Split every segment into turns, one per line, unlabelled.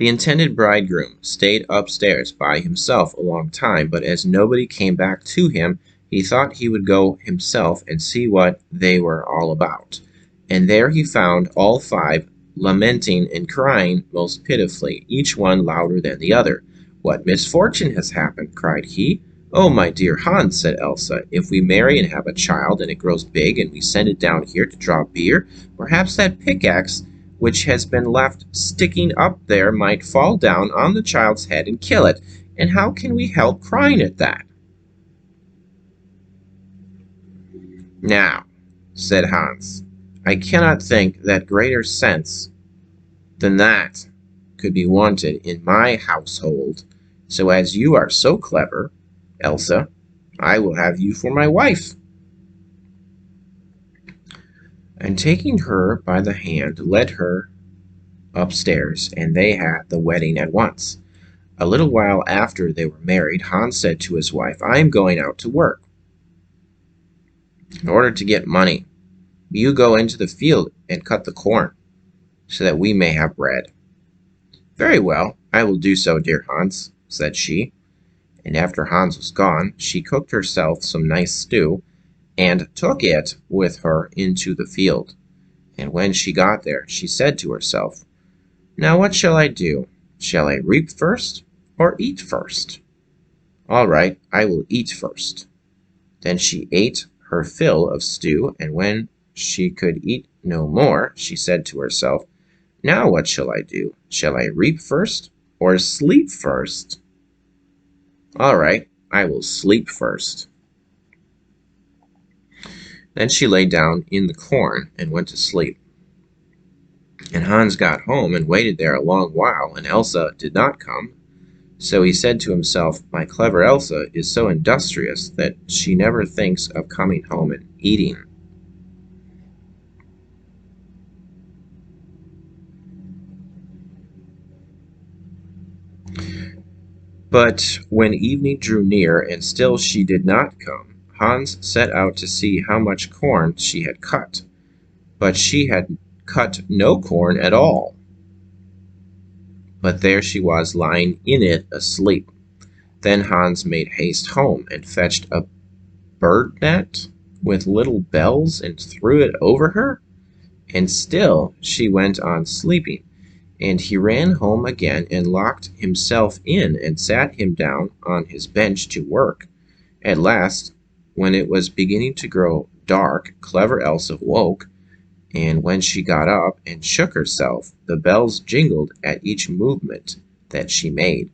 The intended bridegroom stayed upstairs by himself a long time, but as nobody came back to him, he thought he would go himself and see what they were all about. And there he found all five lamenting and crying most pitifully, each one louder than the other. "What misfortune has happened?" cried he. "Oh, my dear Hans," said Elsa, "if we marry and have a child, and it grows big, and we send it down here to draw beer, perhaps that pickaxe which has been left sticking up there might fall down on the child's head and kill it. And how can we help crying at that?" "Now," said Hans, "I cannot think that greater sense than that could be wanted in my household. So as you are so clever, Elsa, I will have you for my wife." And taking her by the hand, led her upstairs, and they had the wedding at once. A little while after they were married, Hans said to his wife, "I am going out to work. In order to get money, you go into the field and cut the corn, so that we may have bread." "Very well, I will do so, dear Hans," said she. And after Hans was gone, she cooked herself some nice stew, and took it with her into the field. And when she got there, she said to herself, "Now what shall I do? Shall I reap first, or eat first? All right, I will eat first." Then she ate her fill of stew, and when she could eat no more, she said to herself, "Now what shall I do? Shall I reap first, or sleep first? All right, I will sleep first." Then she lay down in the corn and went to sleep. And Hans got home and waited there a long while, and Elsa did not come. So he said to himself, "My clever Elsa is so industrious that she never thinks of coming home and eating." But when evening drew near and still she did not come, Hans set out to see how much corn she had cut. But she had cut no corn at all, but there she was lying in it asleep. Then Hans made haste home, and fetched a bird net with little bells, and threw it over her, and still she went on sleeping. And he ran home again, and locked himself in, and sat him down on his bench to work. At last, when it was beginning to grow dark, clever Elsa woke, and when she got up and shook herself, the bells jingled at each movement that she made.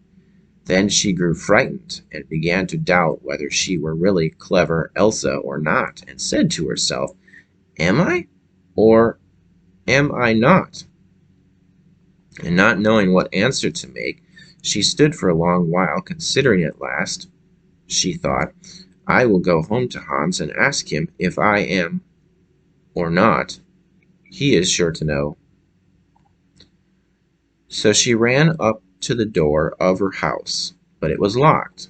Then she grew frightened, and began to doubt whether she were really clever Elsa or not, and said to herself, "Am I, or am I not?" And not knowing what answer to make, she stood for a long while, considering. At last she thought, "I will go home to Hans and ask him if I am or not. He is sure to know." So she ran up to the door of her house, but it was locked.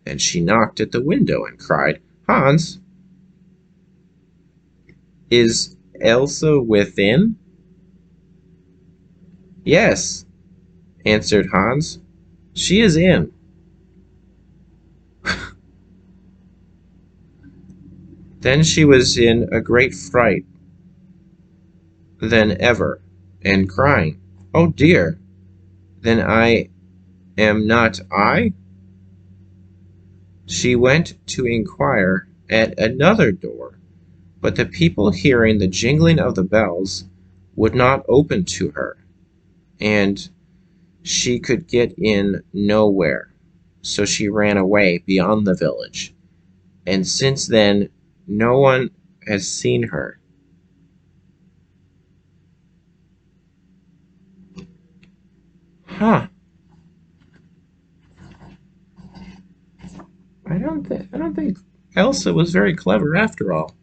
And she knocked at the window and cried, "Hans, is Elsa within?" "Yes," answered Hans, "she is in." Then she was in a great fright than ever, and crying, "Oh dear, then I am not I?" She went to inquire at another door, but the people, hearing the jingling of the bells, would not open to her, and she could get in nowhere. So she ran away beyond the village, and since then no one has seen her. Huh. I don't think Elsa was very clever after all.